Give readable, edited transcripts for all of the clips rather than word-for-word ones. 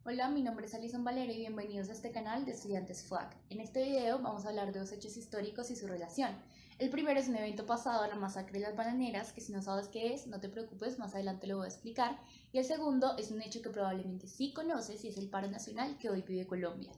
Hola, mi nombre es Alison Valero y bienvenidos a este canal de Estudiantes FUAC. En este video vamos a hablar de dos hechos históricos y su relación. El primero es un evento pasado, la masacre de las bananeras, que si no sabes qué es, no te preocupes, más adelante lo voy a explicar. Y el segundo es un hecho que probablemente sí conoces y es el paro nacional que hoy vive Colombia.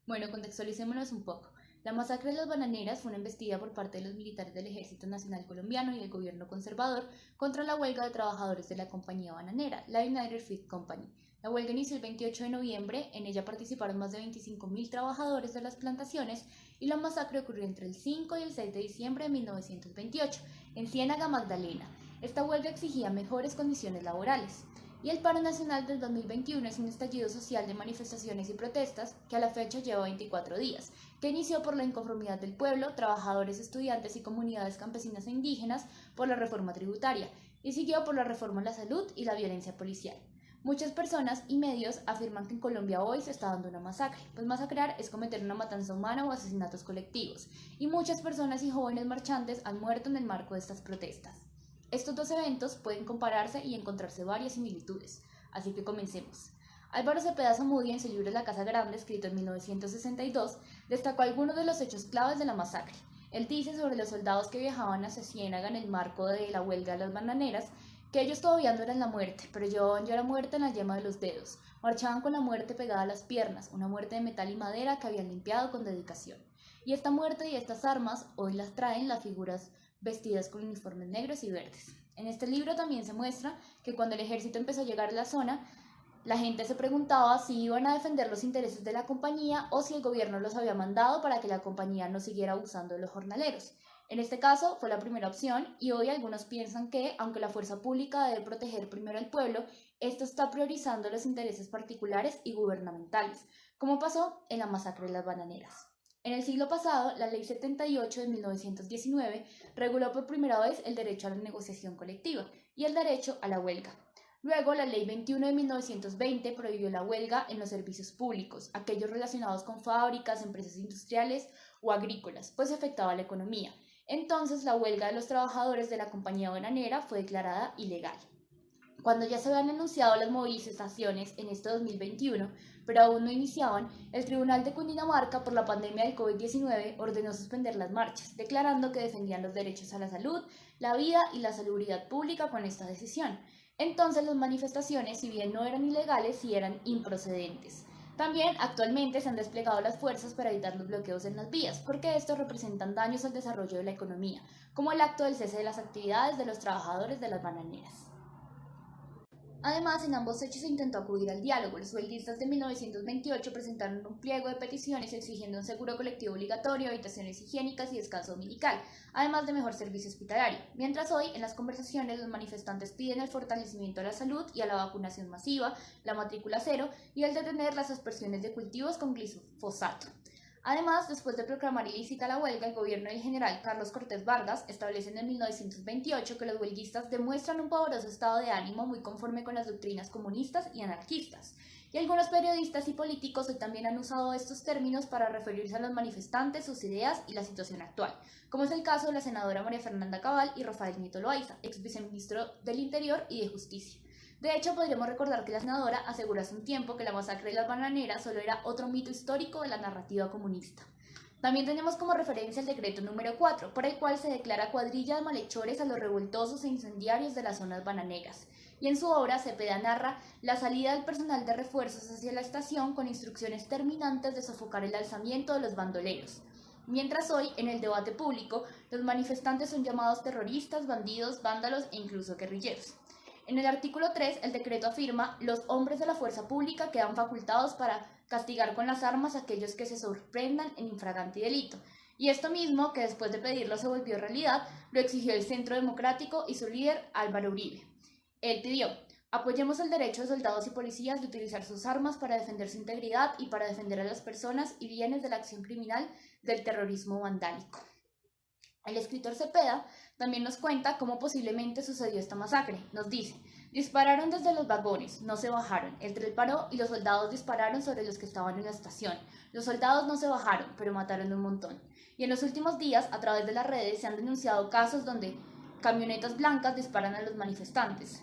Bueno, contextualicémonos un poco. La masacre de las bananeras fue una embestida por parte de los militares del Ejército Nacional Colombiano y del gobierno conservador contra la huelga de trabajadores de la compañía bananera, la United Fruit Company. La huelga inició el 28 de noviembre, en ella participaron más de 25.000 trabajadores de las plantaciones y la masacre ocurrió entre el 5 y el 6 de diciembre de 1928, en Ciénaga, Magdalena. Esta huelga exigía mejores condiciones laborales. Y el paro nacional del 2021 es un estallido social de manifestaciones y protestas que a la fecha lleva 24 días, que inició por la inconformidad del pueblo, trabajadores, estudiantes y comunidades campesinas e indígenas por la reforma tributaria, y siguió por la reforma a la salud y la violencia policial. Muchas personas y medios afirman que en Colombia hoy se está dando una masacre, pues masacrar es cometer una matanza humana o asesinatos colectivos, y muchas personas y jóvenes marchantes han muerto en el marco de estas protestas. Estos dos eventos pueden compararse y encontrarse varias similitudes, así que comencemos. Álvaro Cepeda Zamudio, en su libro La Casa Grande, escrito en 1962, destacó algunos de los hechos claves de la masacre. Él dice sobre los soldados que viajaban hacia Ciénaga en el marco de la huelga de las bananeras que ellos todavía no eran la muerte, pero llevaban ya la muerte en la yema de los dedos. Marchaban con la muerte pegada a las piernas, una muerte de metal y madera que habían limpiado con dedicación. Y esta muerte y estas armas hoy las traen las figuras vestidas con uniformes negros y verdes. En este libro también se muestra que cuando el ejército empezó a llegar a la zona, la gente se preguntaba si iban a defender los intereses de la compañía o si el gobierno los había mandado para que la compañía no siguiera abusando de los jornaleros. En este caso fue la primera opción y hoy algunos piensan que, aunque la fuerza pública debe proteger primero al pueblo, esto está priorizando los intereses particulares y gubernamentales, como pasó en la masacre de las bananeras. En el siglo pasado, la Ley 78 de 1919 reguló por primera vez el derecho a la negociación colectiva y el derecho a la huelga. Luego, la Ley 21 de 1920 prohibió la huelga en los servicios públicos, aquellos relacionados con fábricas, empresas industriales o agrícolas, pues afectaba la economía. Entonces, la huelga de los trabajadores de la compañía bananera fue declarada ilegal. Cuando ya se habían anunciado las movilizaciones en este 2021, pero aún no iniciaban, el Tribunal de Cundinamarca, por la pandemia del COVID-19, ordenó suspender las marchas, declarando que defendían los derechos a la salud, la vida y la salubridad pública con esta decisión. Entonces, las manifestaciones, si bien no eran ilegales, sí eran improcedentes. También actualmente se han desplegado las fuerzas para evitar los bloqueos en las vías, porque estos representan daños al desarrollo de la economía, como el acto del cese de las actividades de los trabajadores de las bananeras. Además, en ambos hechos se intentó acudir al diálogo. Los huelguistas de 1928 presentaron un pliego de peticiones exigiendo un seguro colectivo obligatorio, habitaciones higiénicas y descanso dominical, además de mejor servicio hospitalario. Mientras hoy, en las conversaciones, los manifestantes piden el fortalecimiento a la salud y a la vacunación masiva, la matrícula cero y el detener las aspersiones de cultivos con glifosato. Además, después de proclamar ilícita la huelga, el gobierno del general Carlos Cortés Vargas establece en 1928 que los huelguistas demuestran un pavoroso estado de ánimo muy conforme con las doctrinas comunistas y anarquistas. Y algunos periodistas y políticos hoy también han usado estos términos para referirse a los manifestantes, sus ideas y la situación actual, como es el caso de la senadora María Fernanda Cabal y Rafael Nieto Loaiza, ex viceministro del Interior y de Justicia. De hecho, podríamos recordar que la senadora aseguró hace un tiempo que la masacre de las bananeras solo era otro mito histórico de la narrativa comunista. También tenemos como referencia el decreto número 4, por el cual se declara cuadrilla de malhechores a los revoltosos e incendiarios de las zonas bananeras. Y en su obra, Cepeda narra la salida del personal de refuerzos hacia la estación con instrucciones terminantes de sofocar el alzamiento de los bandoleros. Mientras hoy, en el debate público, los manifestantes son llamados terroristas, bandidos, vándalos e incluso guerrilleros. En el artículo 3, el decreto afirma: los hombres de la fuerza pública quedan facultados para castigar con las armas a aquellos que se sorprendan en infragante delito. Y esto mismo, que después de pedirlo se volvió realidad, lo exigió el Centro Democrático y su líder, Álvaro Uribe. Él pidió: apoyemos el derecho de soldados y policías de utilizar sus armas para defender su integridad y para defender a las personas y bienes de la acción criminal del terrorismo vandálico. El escritor Cepeda también nos cuenta cómo posiblemente sucedió esta masacre. Nos dice: dispararon desde los vagones, no se bajaron. El tren paró y los soldados dispararon sobre los que estaban en la estación. Los soldados no se bajaron, pero mataron un montón. Y en los últimos días, a través de las redes, se han denunciado casos donde camionetas blancas disparan a los manifestantes.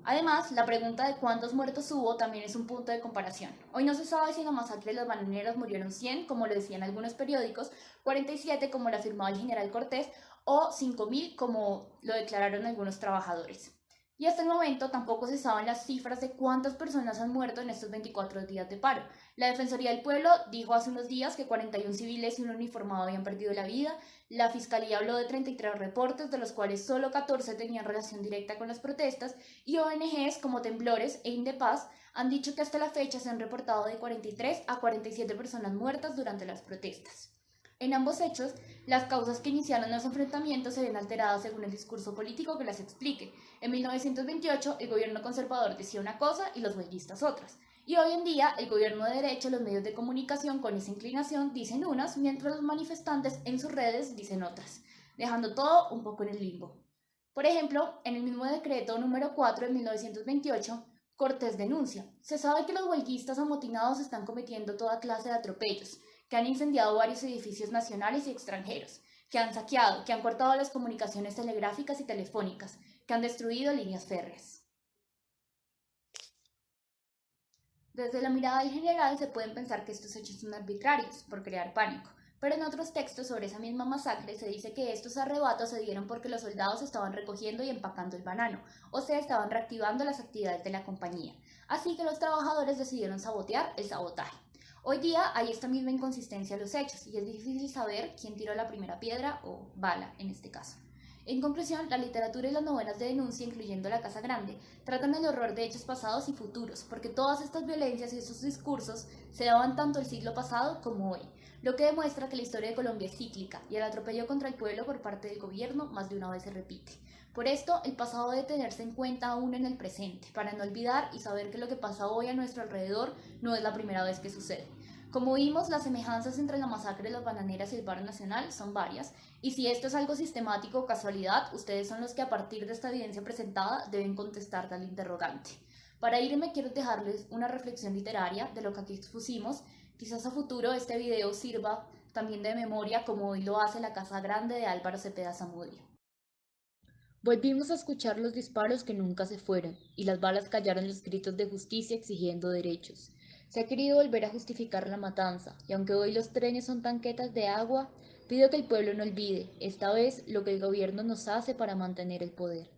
Además, la pregunta de cuántos muertos hubo también es un punto de comparación. Hoy no se sabe si en la masacre de las bananeras murieron 100, como lo decían algunos periódicos, 47, como lo afirmaba el general Cortés, o 5.000, como lo declararon algunos trabajadores. Y hasta el momento tampoco se saben las cifras de cuántas personas han muerto en estos 24 días de paro. La Defensoría del Pueblo dijo hace unos días que 41 civiles y un uniformado habían perdido la vida. La Fiscalía habló de 33 reportes, de los cuales solo 14 tenían relación directa con las protestas, y ONGs como Temblores e Indepaz han dicho que hasta la fecha se han reportado de 43 a 47 personas muertas durante las protestas. En ambos hechos, las causas que iniciaron los enfrentamientos se ven alteradas según el discurso político que las explique. En 1928, el gobierno conservador decía una cosa y los huelguistas otras. Y hoy en día, el gobierno de derecha y los medios de comunicación con esa inclinación dicen unas, mientras los manifestantes en sus redes dicen otras, dejando todo un poco en el limbo. Por ejemplo, en el mismo decreto número 4 de 1928, Cortés denuncia: se sabe que los huelguistas amotinados están cometiendo toda clase de atropellos, que han incendiado varios edificios nacionales y extranjeros, que han saqueado, que han cortado las comunicaciones telegráficas y telefónicas, que han destruido líneas férreas. Desde la mirada del general se pueden pensar que estos hechos son arbitrarios, por crear pánico, pero en otros textos sobre esa misma masacre se dice que estos arrebatos se dieron porque los soldados estaban recogiendo y empacando el banano, o sea, estaban reactivando las actividades de la compañía, así que los trabajadores decidieron sabotear el sabotaje. Hoy día hay esta misma inconsistencia en los hechos y es difícil saber quién tiró la primera piedra o bala en este caso. En conclusión, la literatura y las novelas de denuncia, incluyendo La Casa Grande, tratan el horror de hechos pasados y futuros, porque todas estas violencias y estos discursos se daban tanto el siglo pasado como hoy, lo que demuestra que la historia de Colombia es cíclica y el atropello contra el pueblo por parte del gobierno más de una vez se repite. Por esto, el pasado debe tenerse en cuenta aún en el presente, para no olvidar y saber que lo que pasa hoy a nuestro alrededor no es la primera vez que sucede. Como vimos, las semejanzas entre la masacre de las bananeras y el paro nacional son varias, y si esto es algo sistemático o casualidad, ustedes son los que a partir de esta evidencia presentada deben contestar al interrogante. Para irme quiero dejarles una reflexión literaria de lo que aquí expusimos. Quizás a futuro este video sirva también de memoria como hoy lo hace La Casa Grande de Álvaro Cepeda Zamudio. Volvimos a escuchar los disparos que nunca se fueron, y las balas callaron los gritos de justicia exigiendo derechos. Se ha querido volver a justificar la matanza, y aunque hoy los trenes son tanquetas de agua, pido que el pueblo no olvide, esta vez, lo que el gobierno nos hace para mantener el poder.